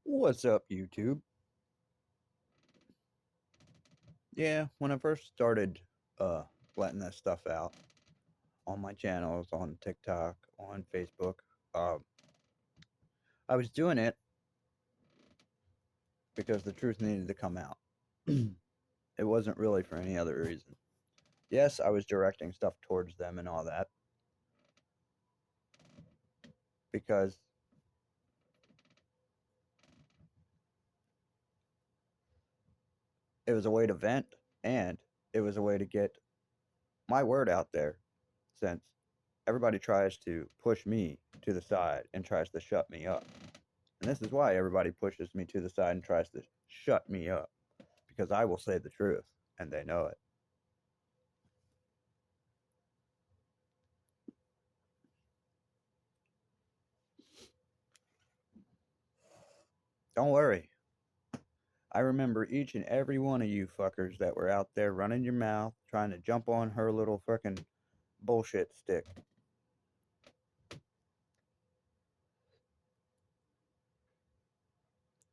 What's up, YouTube? Yeah, when I first started uh letting that stuff out on my channels, on TikTok, on Facebook, uh, I was doing it because the truth needed to come out. It wasn't really for any other reason. Yes, I was directing stuff towards them and all that because it was a way to vent and it was a way to get my word out there since everybody tries to push me to the side and tries to shut me up. And this is why everybody pushes me to the side and tries to shut me up because I will say the truth and they know it. Don't worry. I remember each and every one of you fuckers that were out there running your mouth trying to jump on her little fucking bullshit stick.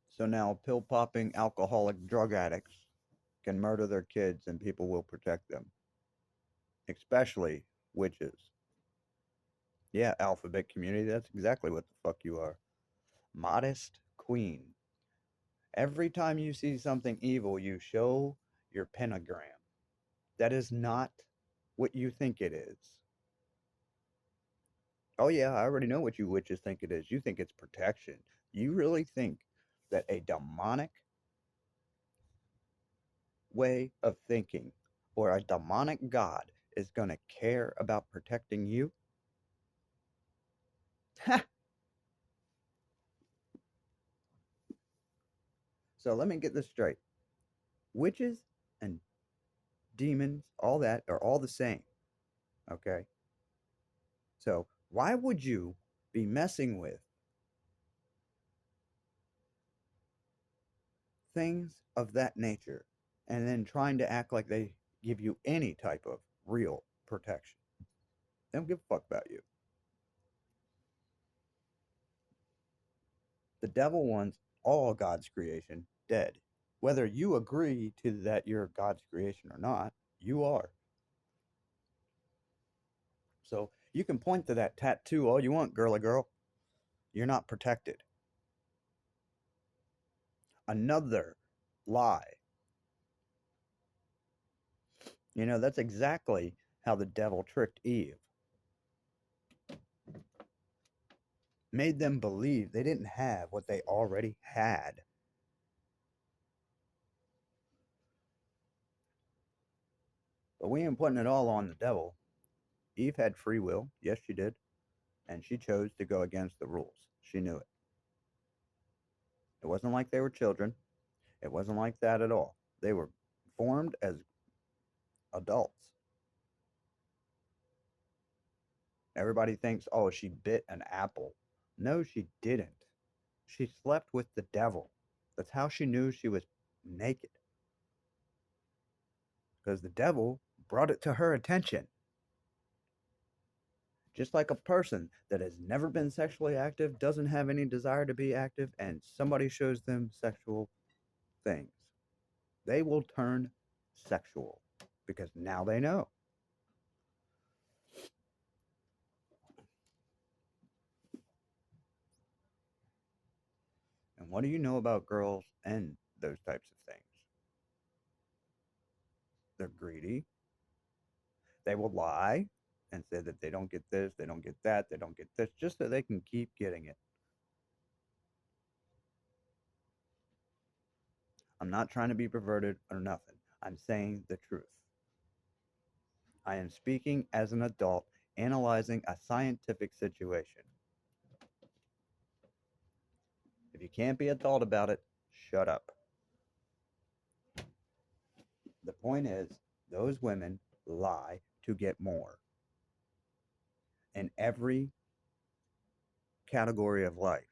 So now pill popping alcoholic drug addicts can murder their kids and people will protect them, especially witches. Yeah, alphabet community, that's exactly what the fuck you are. Modest queen. Every time you see something evil, you show your pentagram. That is not what you think it is. Oh, yeah, I already know what you witches think it is. You think it's protection. You really think that a demonic way of thinking or a demonic god is going to care about protecting you? So let me get this straight. Witches and demons, all that, are all the same. Okay? So why would you be messing with things of that nature and then trying to act like they give you any type of real protection? They don't give a fuck about you. The devil wants all God's creation dead. Whether you agree to that you're God's creation or not, you are. So you can point to that tattoo all you want, girly girl. You're not protected. Another lie. You know, that's exactly how the devil tricked Eve. Made them believe they didn't have what they already had. But we ain't putting it all on the devil. Eve had free will. Yes, she did. And she chose to go against the rules. She knew it. It wasn't like they were children. It wasn't like that at all. They were formed as adults. Everybody thinks, oh, she bit an apple. No, she didn't. She slept with the devil. That's how she knew she was naked. Because the devil brought it to her attention. Just like a person that has never been sexually active, doesn't have any desire to be active, and somebody shows them sexual things, they will turn sexual because now they know. And what do you know about girls and those types of things? They're greedy. They will lie and say that they don't get this, they don't get that, they don't get this, just so they can keep getting it. I'm not trying to be perverted or nothing. I'm saying the truth. I am speaking as an adult, analyzing a scientific situation. If you can't be adult about it, shut up. The point is, those women lie to get more in every category of life.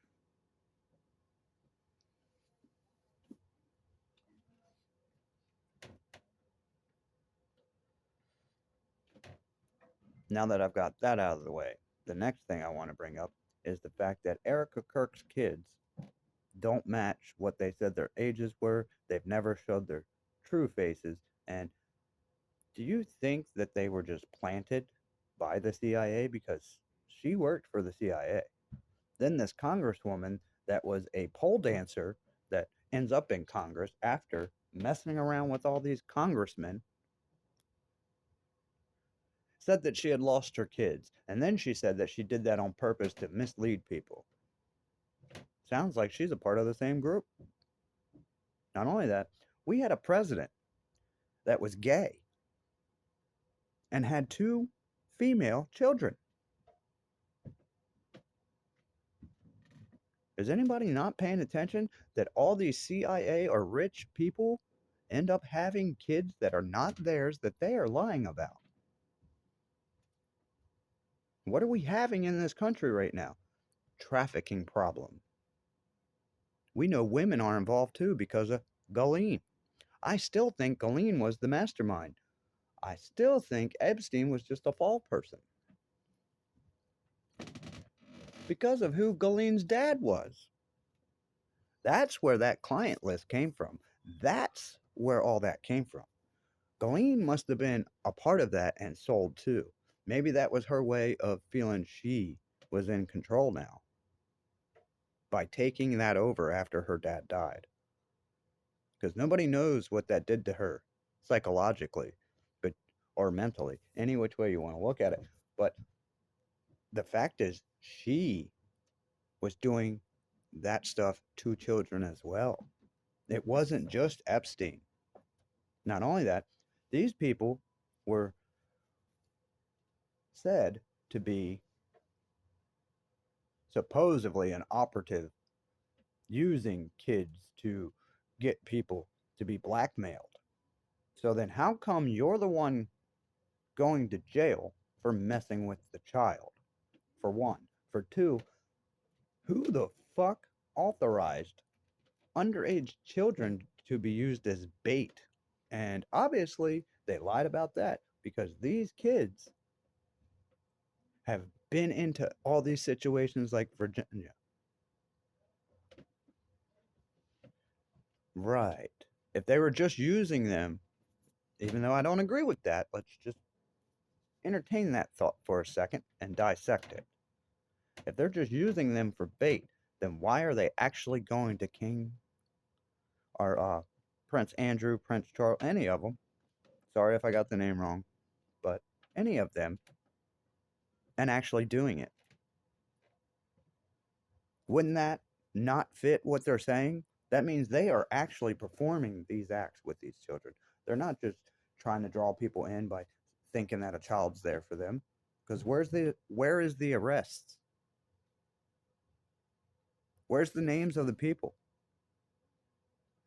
Now that I've got that out of the way, the next thing I want to bring up is the fact that Erica Kirk's kids don't match what they said their ages were. They've never showed their true faces. And do you think that they were just planted by the CIA? Because she worked for the CIA. Then this congresswoman that was a pole dancer that ends up in Congress after messing around with all these congressmen said that she had lost her kids. And then she said that she did that on purpose to mislead people. Sounds like she's a part of the same group. Not only that, we had a president that was gay and had two female children. Is anybody not paying attention that all these CIA or rich people end up having kids that are not theirs that they are lying about? What are we having in this country right now? Trafficking problem. We know women are involved too because of Ghislaine. I still think Ghislaine was the mastermind. I still think Epstein was just a fall person because of who Ghislaine's dad was. That's where that client list came from. That's where all that came from. Ghislaine must have been a part of that and sold too. Maybe that was her way of feeling she was in control now by taking that over after her dad died. Because nobody knows what that did to her psychologically, but or mentally, any which way you want to look at it. But the fact is, she was doing that stuff to children as well. It wasn't just Epstein. Not only that, these people were said to be supposedly an operative using kids to get people to be blackmailed. So then, how come you're the one going to jail for messing with the child? For one. For two, who the fuck authorized underage children to be used as bait? And obviously, they lied about that because these kids have been into all these situations like Virginia. Right. If they were just using them, even though I don't agree with that, let's just entertain that thought for a second and dissect it. If they're just using them for bait, then why are they actually going to King or Prince Andrew, Prince Charles, any of them? Sorry if I got the name wrong, but any of them and actually doing it? Wouldn't that not fit what they're saying? That means they are actually performing these acts with these children. They're not just trying to draw people in by thinking that a child's there for them. Because where is the arrests? Where's the names of the people?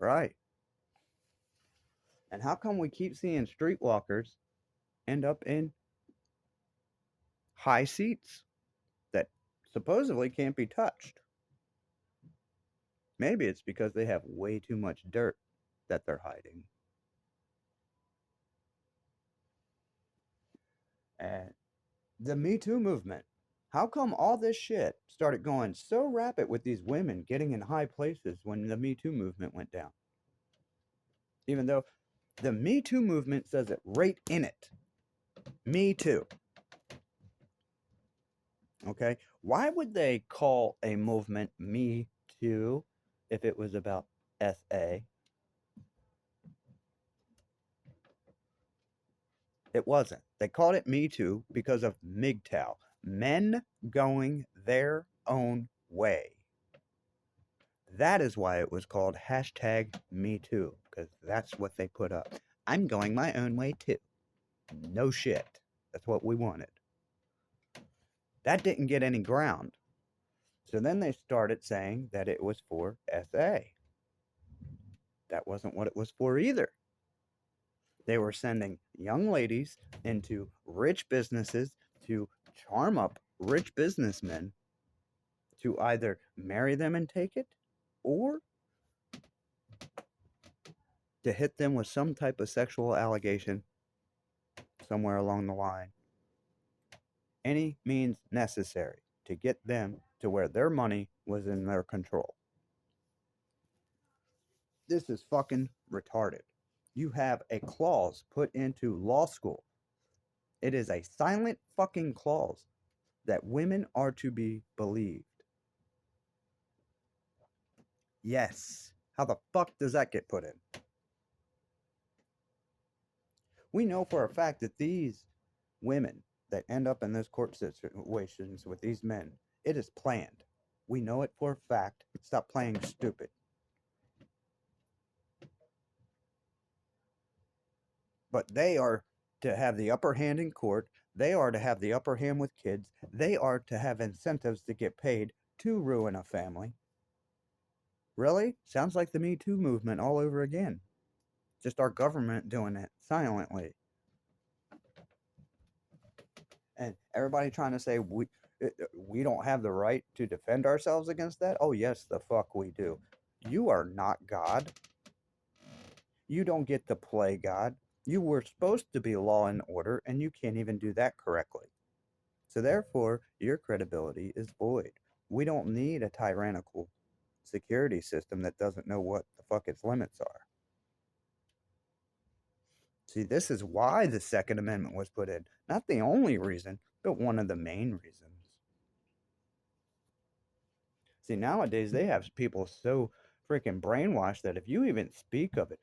Right. And how come we keep seeing streetwalkers end up in high seats that supposedly can't be touched? Maybe it's because they have way too much dirt that they're hiding. And the Me Too movement. How come all this shit started going so rapid with these women getting in high places when the Me Too movement went down? Even though the Me Too movement says it right in it. Me Too. Okay? Why would they call a movement Me Too if it was about SA? It wasn't. They called it Me Too because of MGTOW, men going their own way. That is why it was called hashtag Me Too, because that's what they put up. I'm going my own way too. No shit. That's what we wanted. That didn't get any ground. So then they started saying that it was for SA. That wasn't what it was for either. They were sending young ladies into rich businesses to charm up rich businessmen to either marry them and take it or to hit them with some type of sexual allegation somewhere along the line. Any means necessary to get them to where their money was in their control. This is fucking retarded. You have a clause put into law school. It is a silent fucking clause that women are to be believed. Yes. How the fuck does that get put in? We know for a fact that these women that end up in those court situations with these men, it is planned. We know it for a fact. Stop playing stupid. But they are to have the upper hand in court. They are to have the upper hand with kids. They are to have incentives to get paid to ruin a family. Really? Sounds like the Me Too movement all over again. Just our government doing it silently. And everybody trying to say we don't have the right to defend ourselves against that. Oh yes, the fuck we do. You are not God. You don't get to play God. You were supposed to be law and order, and you can't even do that correctly. So therefore, your credibility is void. We don't need a tyrannical security system that doesn't know what the fuck its limits are. See, this is why the Second Amendment was put in. Not the only reason, but one of the main reasons. See, nowadays they have people so freaking brainwashed that if you even speak of it,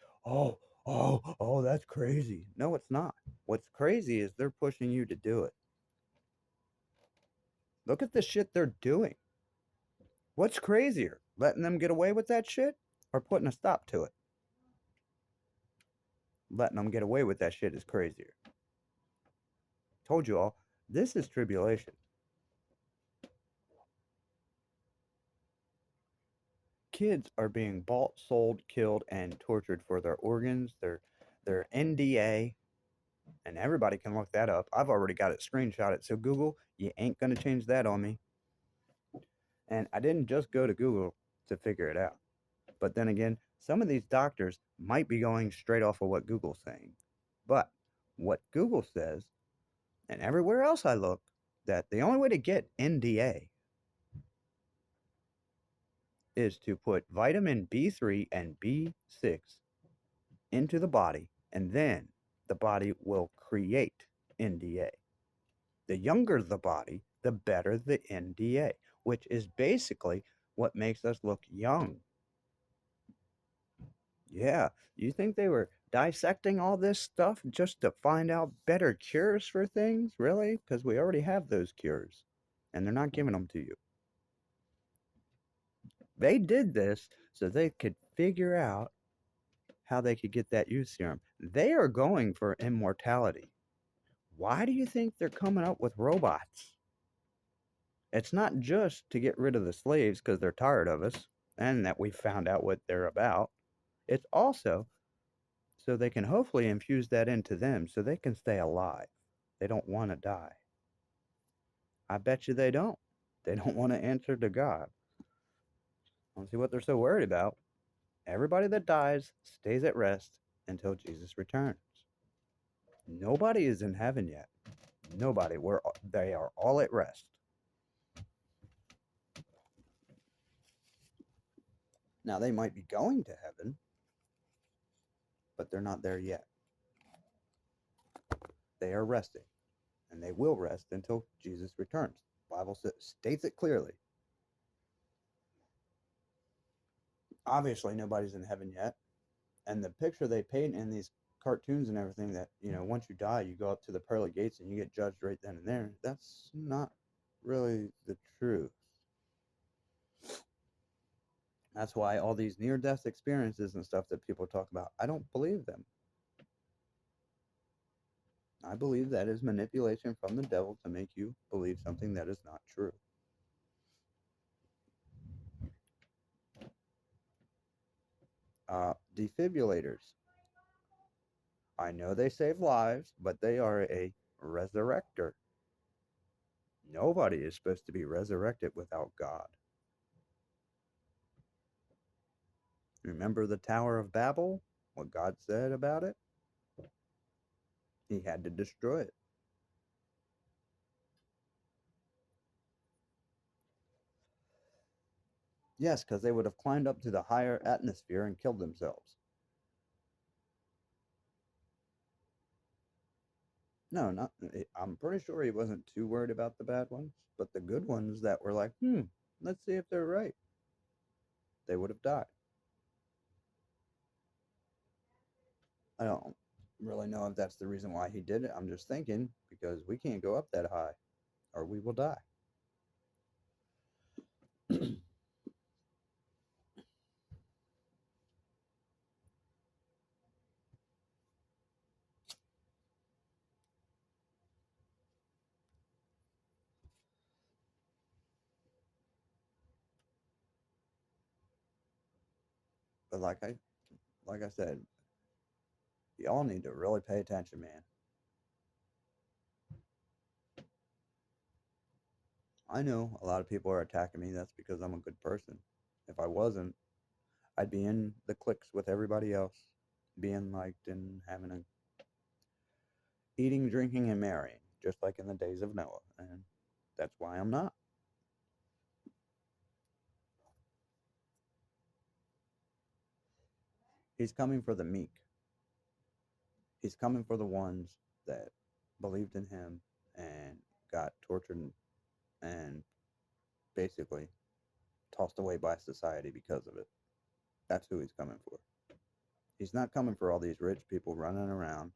that's crazy. No, it's not. What's crazy is they're pushing you to do it. Look at the shit they're doing. What's crazier? Letting them get away with that shit or putting a stop to it? Letting them get away with that shit is crazier. Told you all, this is tribulation. Kids are being bought, sold, killed, and tortured for their organs, their NDA, and everybody can look that up. I've already got it screenshotted. So Google, you ain't gonna change that on me. And I didn't just go to Google to figure it out. But then again, some of these doctors might be going straight off of what Google's saying. But what Google says, and everywhere else I look, that the only way to get NDA is to put vitamin B3 and B6 into the body, and then the body will create NDA. The younger the body, the better the NDA, which is basically what makes us look young. Yeah, you think they were dissecting all this stuff just to find out better cures for things? Really? Because we already have those cures, and they're not giving them to you. They did this so they could figure out how they could get that youth serum. They are going for immortality. Why do you think they're coming up with robots? It's not just to get rid of the slaves because they're tired of us and that we found out what they're about. It's also so they can hopefully infuse that into them so they can stay alive. They don't want to die. I bet you they don't. They don't want to answer to God. I don't see what they're so worried about. Everybody that dies stays at rest until Jesus returns. Nobody is in heaven yet. Nobody. They are all at rest. Now they might be going to heaven, but they're not there yet. They are resting, and they will rest until Jesus returns. The Bible states it clearly. Obviously, nobody's in heaven yet, and the picture they paint in these cartoons and everything that once you die, you go up to the pearly gates and you get judged right then and there. That's not really the truth. That's why all these near-death experiences and stuff that people talk about, I don't believe them. I believe that is manipulation from the devil to make you believe something that is not true. Defibrillators. I know they save lives, but they are a resurrector. Nobody is supposed to be resurrected without God. Remember the Tower of Babel? What God said about it? He had to destroy it. Yes, because they would have climbed up to the higher atmosphere and killed themselves. No, not. I'm pretty sure he wasn't too worried about the bad ones, but the good ones that were like, let's see if they're right, they would have died. I don't really know if that's the reason why he did it. I'm just thinking because we can't go up that high or we will die. But like I said, y'all need to really pay attention, man. I know a lot of people are attacking me. That's because I'm a good person. If I wasn't, I'd be in the cliques with everybody else, being liked and having a eating, drinking, and marrying, just like in the days of Noah. And that's why I'm not. He's coming for the meek. He's coming for the ones that believed in him and got tortured and basically tossed away by society because of it. That's who he's coming for. He's not coming for all these rich people running around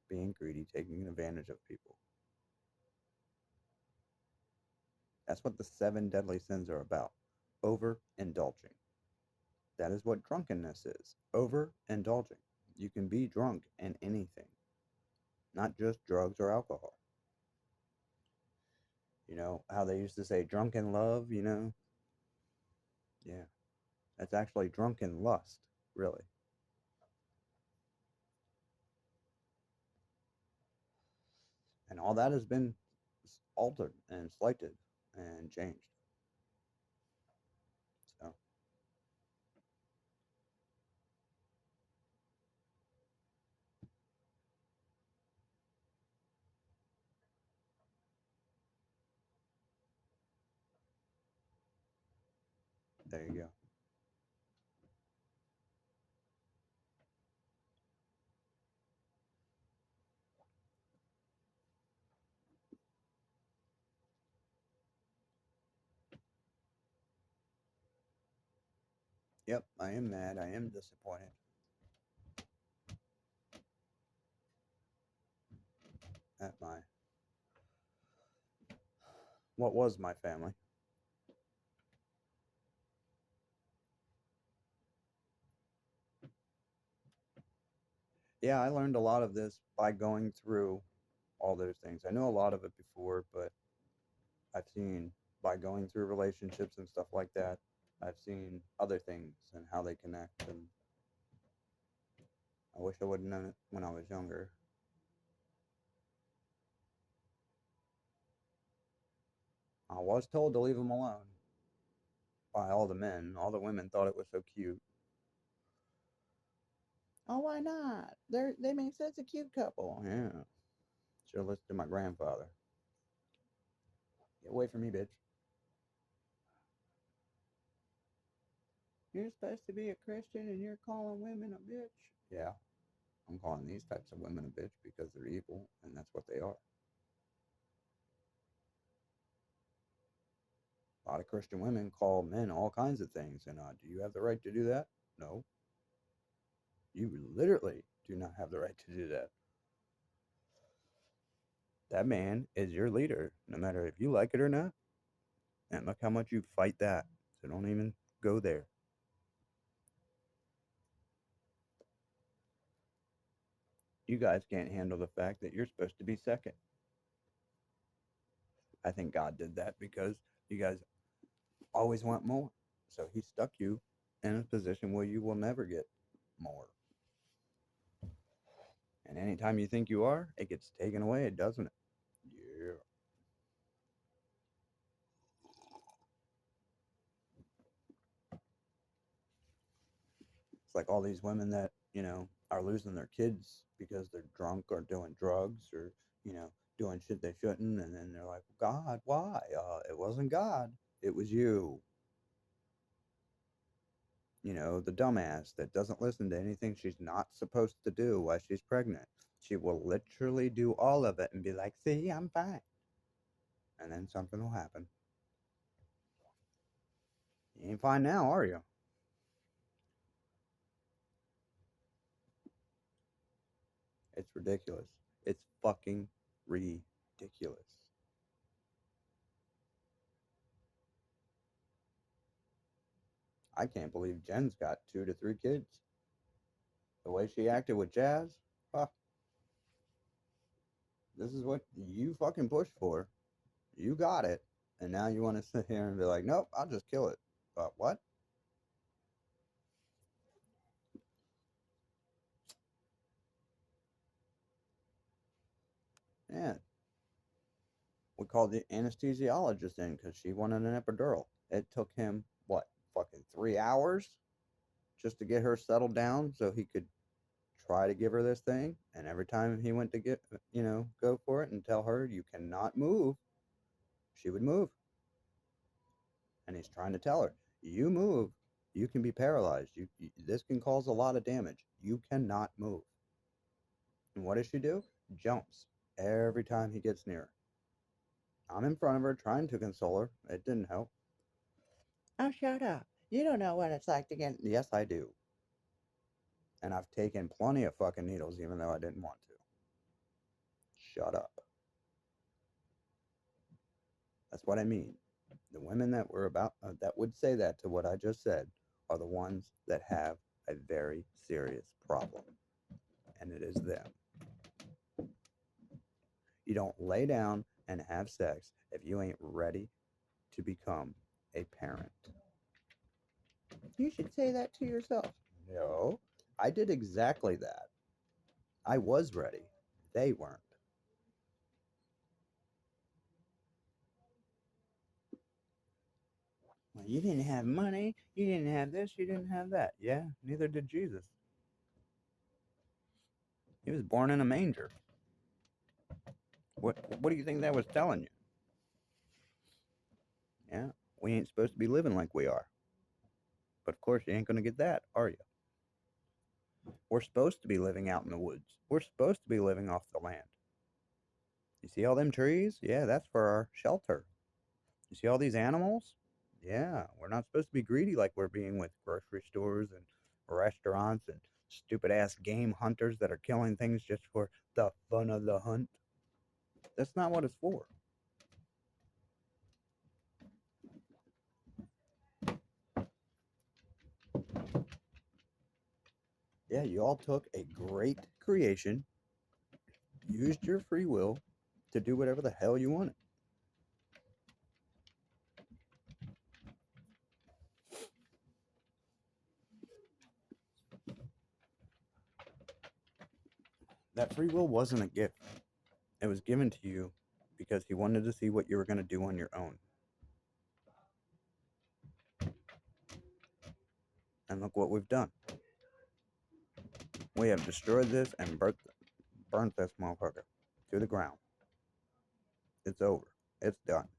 being greedy, taking advantage of people. That's what the seven deadly sins are about. Overindulging. That is what drunkenness is. Overindulging. You can be drunk in anything, not just drugs or alcohol. You know how they used to say drunken love, you know? Yeah. That's actually drunken lust, really. And all that has been altered and slighted and changed. So, there you go. Yep, I am mad. I am disappointed at my what was my family. Yeah, I learned a lot of this by going through all those things. I know a lot of it before, but I've seen by going through relationships and stuff like that, I've seen other things and how they connect. And I wish I would have known it when I was younger. I was told to leave them alone by all the men. All the women thought it was so cute. Oh, why not? They make such a cute couple. Yeah. Should have listened to my grandfather. Get away from me, bitch. You're supposed to be a Christian and you're calling women a bitch. Yeah, I'm calling these types of women a bitch because they're evil and that's what they are. A lot of Christian women call men all kinds of things, and do you have the right to do that? No, you literally do not have the right to do that. That man is your leader, no matter if you like it or not. And look how much you fight that. So don't even go there. You guys can't handle the fact that you're supposed to be second. I think God did that because you guys always want more. So he stuck you in a position where you will never get more. And anytime you think you are, it gets taken away, doesn't it? Yeah. It's like all these women that, are losing their kids because they're drunk or doing drugs or, doing shit they shouldn't. And then they're like, God, why? It wasn't God. It was you. You know, the dumbass that doesn't listen to anything she's not supposed to do while she's pregnant. She will literally do all of it and be like, see, I'm fine. And then something will happen. You ain't fine now, are you? It's ridiculous. It's fucking ridiculous. I can't believe Jen's got 2 to 3 kids. The way she acted with Jazz, huh, this is what you fucking pushed for. You got it. And now you want to sit here and be like, nope, I'll just kill it. What? Yeah. We called the anesthesiologist in because she wanted an epidural. It took him, what, fucking 3 hours just to get her settled down so he could try to give her this thing. And every time he went to go for it and tell her, you cannot move, she would move. And he's trying to tell her, you move, you can be paralyzed. This can cause a lot of damage. You cannot move. And what does she do? Jumps every time he gets near her. I'm in front of her trying to console her. It didn't help. Oh, shut up. You don't know what it's like to get. Yes, I do. And I've taken plenty of fucking needles even though I didn't want to. Shut up. That's what I mean. The women that would say that to what I just said are the ones that have a very serious problem. And it is them. You don't lay down and have sex if you ain't ready to become a parent. You should say that to yourself. No, I did exactly that. I was ready. They weren't. Well, you didn't have money. You didn't have this. You didn't have that. Yeah, neither did Jesus. He was born in a manger. What do you think that was telling you? Yeah, we ain't supposed to be living like we are. But of course, you ain't going to get that, are you? We're supposed to be living out in the woods. We're supposed to be living off the land. You see all them trees? Yeah, that's for our shelter. You see all these animals? Yeah, we're not supposed to be greedy like we're being with grocery stores and restaurants and stupid ass game hunters that are killing things just for the fun of the hunt. That's not what it's for. Yeah, you all took a great creation, used your free will to do whatever the hell you wanted. That free will wasn't a gift. It was given to you because he wanted to see what you were going to do on your own. And look what we've done. We have destroyed this and burnt this motherfucker to the ground. It's over. It's done.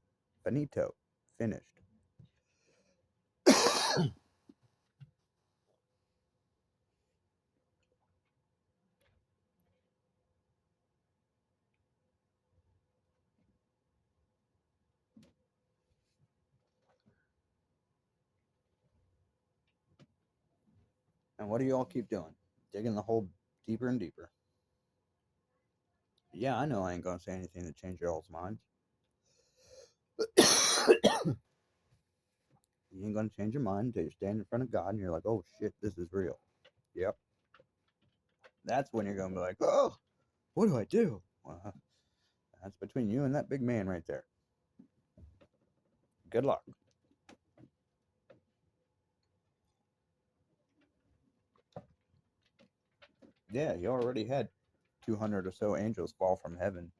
Finito. Finished. And what do you all keep doing? Digging the hole deeper and deeper. Yeah, I know I ain't gonna say anything to change your all's minds. You ain't gonna change your mind until you stand in front of God and you're like, oh shit, this is real. Yep. That's when you're gonna be like, oh, what do I do? Well, that's between you and that big man right there. Good luck. Yeah, you already had 200 or so angels fall from heaven.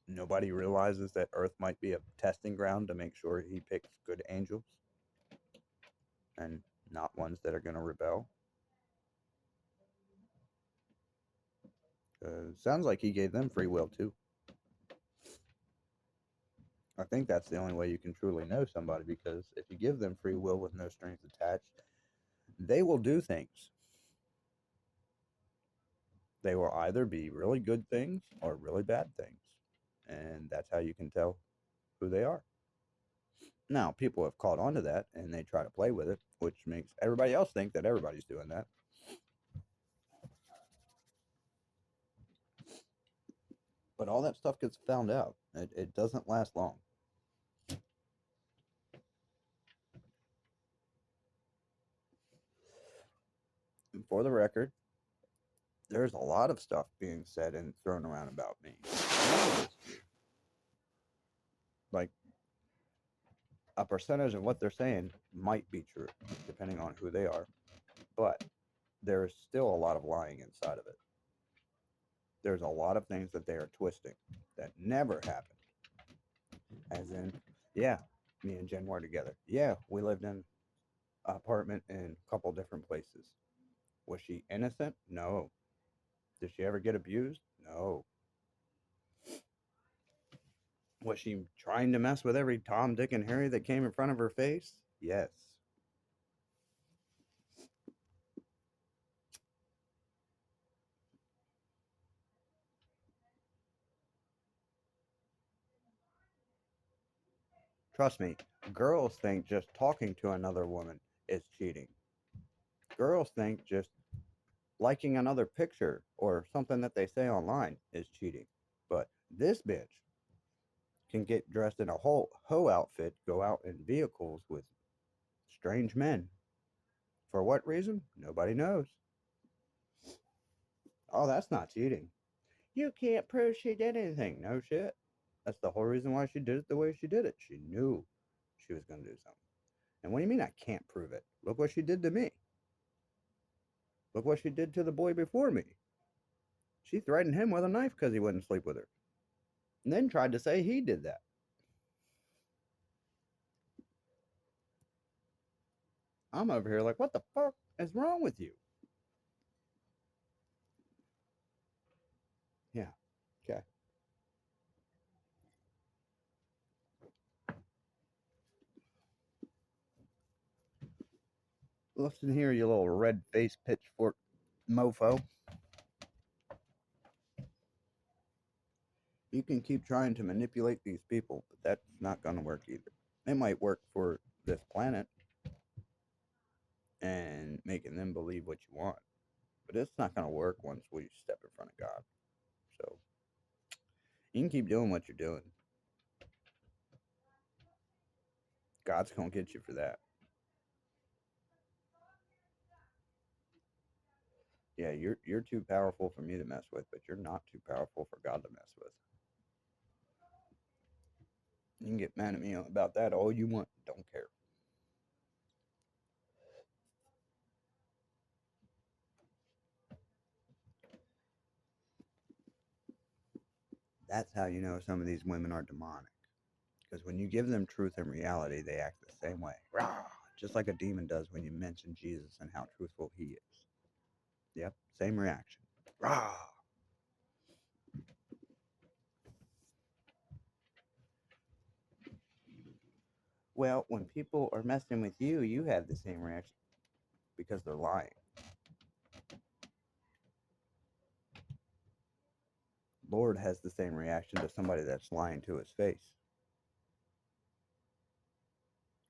Nobody realizes that Earth might be a testing ground to make sure he picks good angels and not ones that are going to rebel. Sounds like he gave them free will too. I think that's the only way you can truly know somebody, because if you give them free will with no strings attached, they will do things. They will either be really good things or really bad things. And that's how you can tell who they are. Now, people have caught on to that and they try to play with it, which makes everybody else think that everybody's doing that. But all that stuff gets found out. It doesn't last long. And for the record, there's a lot of stuff being said and thrown around about me. Like, a percentage of what they're saying might be true, depending on who they are. But there's still a lot of lying inside of it. There's a lot of things that they are twisting that never happened. As in, yeah, me and Jen were together. Yeah, we lived in an apartment in a couple different places. Was she innocent? No. Did she ever get abused? No. Was she trying to mess with every Tom, Dick, and Harry that came in front of her face? Yes. Trust me, girls think just talking to another woman is cheating. Girls think just liking another picture or something that they say online is cheating. But this bitch can get dressed in a whole hoe outfit, go out in vehicles with strange men. For what reason? Nobody knows. Oh, that's not cheating. You can't prove she did anything. No shit. That's the whole reason why she did it the way she did it. She knew she was going to do something. And what do you mean I can't prove it? Look what she did to me. Look what she did to the boy before me. She threatened him with a knife because he wouldn't sleep with her. And then tried to say he did that. I'm over here like, what the fuck is wrong with you? Yeah. Okay. Listen here, you little red faced pitchfork mofo. You can keep trying to manipulate these people, but that's not going to work either. It might work for this planet and making them believe what you want, but it's not going to work once we step in front of God. So you can keep doing what you're doing. God's going to get you for that. Yeah, you're too powerful for me to mess with, but you're not too powerful for God to mess with. You can get mad at me about that all you want. Don't care. That's how you know some of these women are demonic. Because when you give them truth and reality, they act the same way. Rah! Just like a demon does when you mention Jesus and how truthful he is. Yep, same reaction. Rah! Well, when people are messing with you, you have the same reaction because they're lying. Lord has the same reaction to somebody that's lying to his face.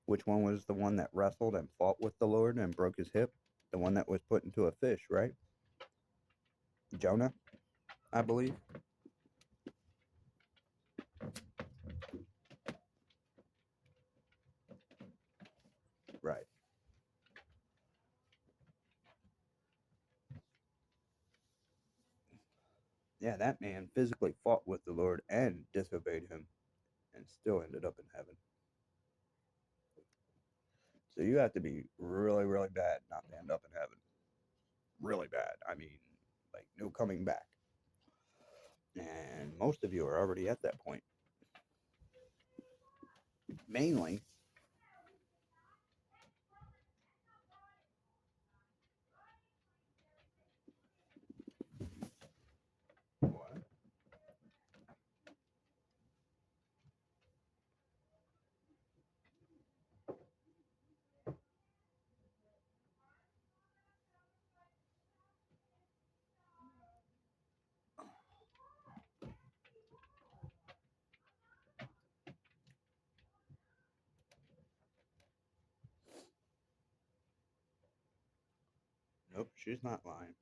Which one was the one that wrestled and fought with the Lord and broke his hip? The one that was put into a fish, right? Jonah, I believe. Right. Yeah, that man physically fought with the Lord and disobeyed him and still ended up in heaven. So you have to be really, really bad not to end up in heaven. Really bad. I mean, like no coming back. And most of you are already at that point. Mainly, what? Nope, she's not lying.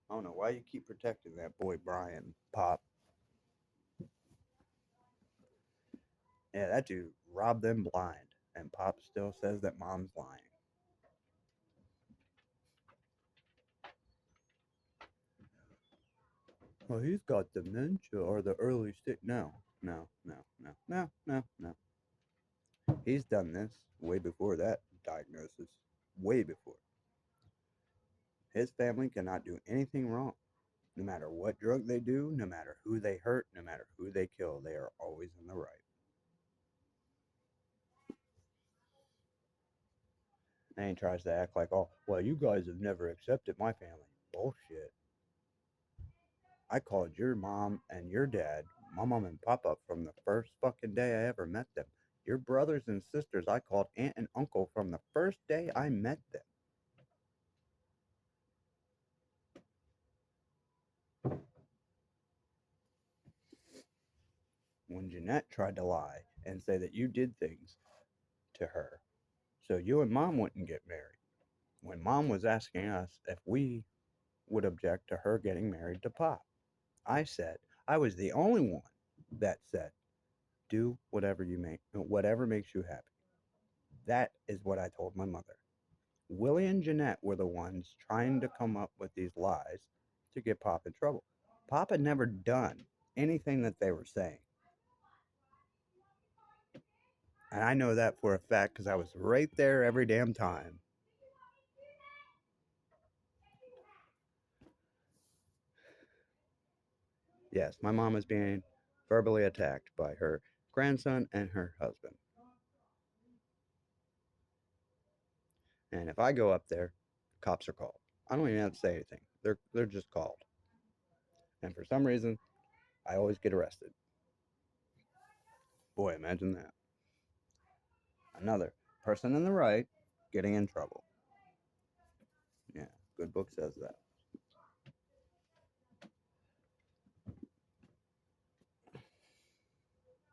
I don't know why you keep protecting that boy Brian, Pop. Yeah, that dude robbed them blind, and Pop still says that Mom's lying. Well, he's got dementia or the early stage. No, no, no, no, no, no, no. He's done this way before that diagnosis. Way before. His family cannot do anything wrong. No matter what drug they do, no matter who they hurt, no matter who they kill, they are always in the right. And he tries to act like, oh, well, you guys have never accepted my family. Bullshit. I called your mom and your dad, my mom and papa, from the first fucking day I ever met them. Your brothers and sisters, I called aunt and uncle from the first day I met them. When Jeanette tried to lie and say that you did things to her so you and mom wouldn't get married, when mom was asking us if we would object to her getting married to Pop, I said I was the only one that said, do whatever makes you happy. That is what I told my mother. Willie and Jeanette were the ones trying to come up with these lies to get Pop in trouble. Pop had never done anything that they were saying. And I know that for a fact because I was right there every damn time. Yes, my mom is being verbally attacked by her grandson and her husband. And if I go up there, cops are called. I don't even have to say anything. They're just called. And for some reason, I always get arrested. Boy, imagine that. Another person in the right getting in trouble. Yeah, good book says that.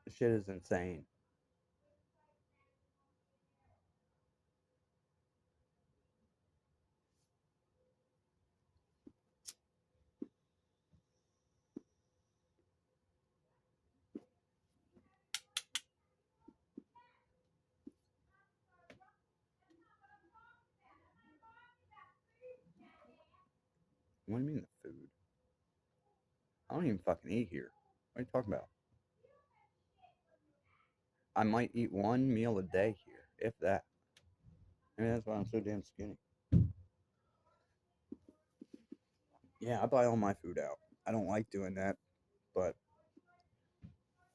This shit is insane. What do you mean the food? I don't even fucking eat here. What are you talking about? I might eat one meal a day here, if that. I mean, that's why I'm so damn skinny. Yeah, I buy all my food out. I don't like doing that, but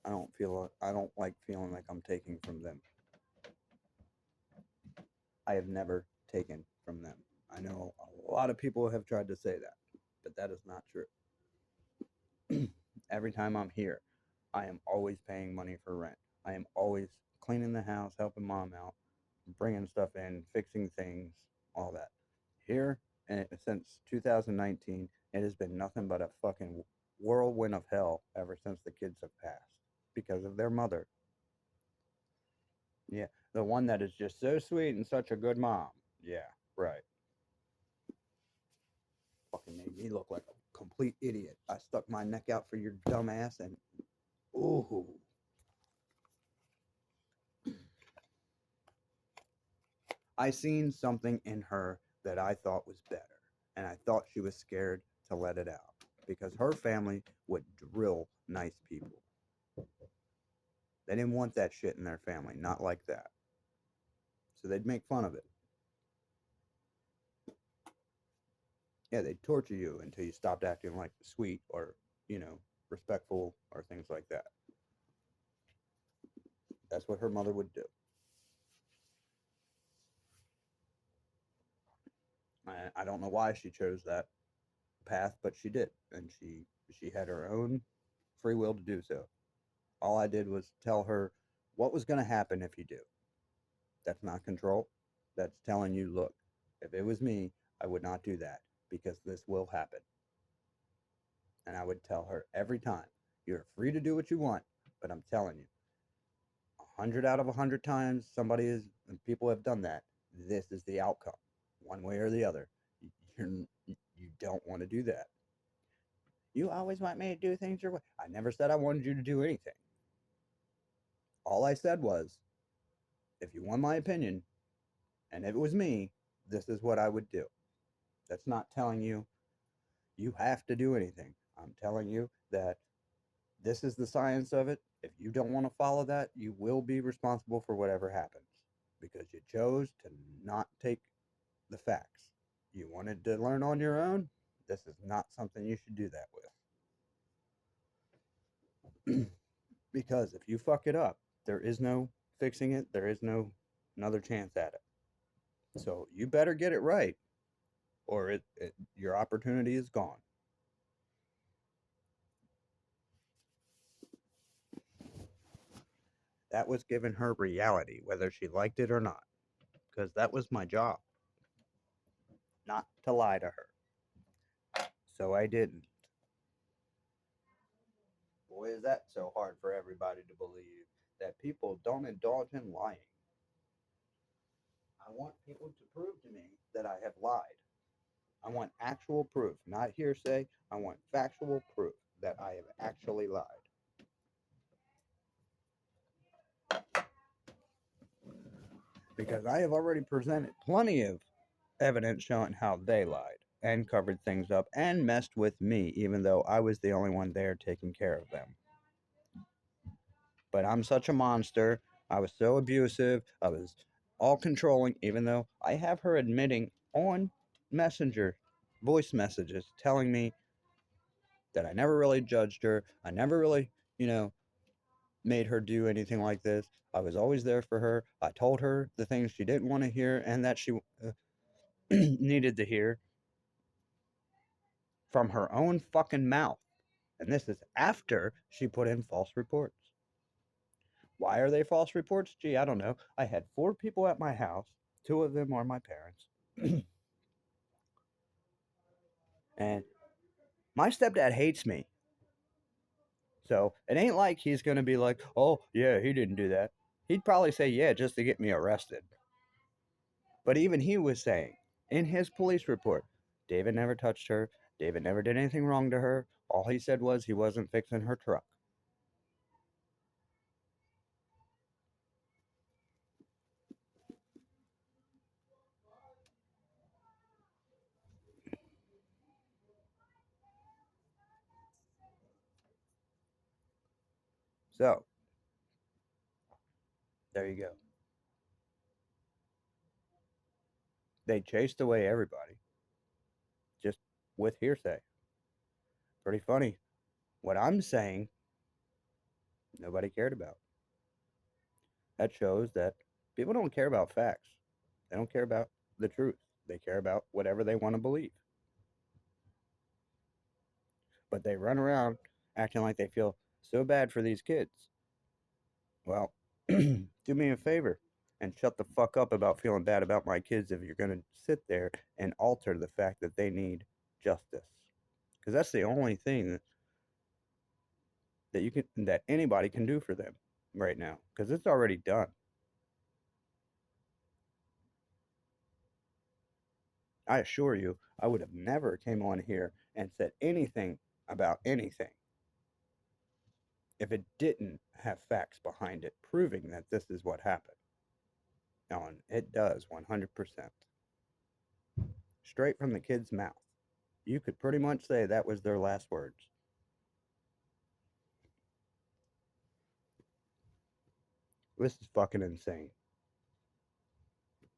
I don't like feeling like I'm taking from them. I have never taken from them. I know a lot of people have tried to say that, but that is not true. Every time I'm here, I am always paying money for rent. I am always cleaning the house, helping mom out, bringing stuff in, fixing things, all that. Here, and since 2019, it has been nothing but a fucking whirlwind of hell ever since the kids have passed because of their mother. Yeah, the one that is just so sweet and such a good mom. Yeah, right. Fucking made me look like a complete idiot. I stuck my neck out for your dumb ass and ooh. I seen something in her that I thought was better, and I thought she was scared to let it out because her family would drill nice people. They didn't want that shit in their family, not like that. So they'd make fun of it. Yeah, they'd torture you until you stopped acting like sweet or, respectful or things like that. That's what her mother would do. I don't know why she chose that path, but she did, and she had her own free will to do so. All I did was tell her what was going to happen if you do. That's not control. That's telling you, look, if it was me, I would not do that because this will happen. And I would tell her every time, you're free to do what you want, but I'm telling you, 100 out of 100 times people have done that. This is the outcome. one way or the other. You don't want to do that. You always want me to do things your way. I never said I wanted you to do anything. All I said was, if you want my opinion, and if it was me, this is what I would do. That's not telling you you have to do anything. I'm telling you that this is the science of it. If you don't want to follow that, you will be responsible for whatever happens because you chose to not take the facts. You wanted to learn on your own. This is not something you should do that with. Because if you fuck it up, there is no fixing it. There is no another chance at it. So you better get it right, or your opportunity is gone. That was giving her reality, whether she liked it or not, because that was my job, not to lie to her. So I didn't. Boy, is that so hard for everybody to believe that people don't indulge in lying. I want people to prove to me that I have lied. I want actual proof, not hearsay. I want factual proof that I have actually lied. Because I have already presented plenty of evidence showing how they lied and covered things up and messed with me, even though I was the only one there taking care of them. But I'm such a monster. I was so abusive. I was all controlling, even though I have her admitting on Messenger voice messages telling me that I never really judged her. I never really, you know, made her do anything like this. I was always there for her. I told her the things she didn't want to hear and that she needed to hear from her own fucking mouth. And this is after she put in false reports. Why are they false reports? Gee, I don't know. I had 4 people at my house. 2 of them are my parents. And my stepdad hates me. So it ain't like he's going to be like, oh, yeah, he didn't do that. He'd probably say, yeah, just to get me arrested. But even he was saying in his police report, David never touched her. David never did anything wrong to her. All he said was he wasn't fixing her truck. So there you go. They chased away everybody just with hearsay. Pretty funny. What I'm saying, nobody cared about. That shows that people don't care about facts. They don't care about the truth. They care about whatever they want to believe. But they run around acting like they feel so bad for these kids. Well, do me a favor and shut the fuck up about feeling bad about my kids if you're going to sit there and alter the fact that they need justice. Because that's the only thing that anybody can do for them right now. Because it's already done. I assure you, I would have never came on here and said anything about anything if it didn't have facts behind it proving that this is what happened. And it does 100%. Straight from the kid's mouth. You could pretty much say that was their last words. This is fucking insane.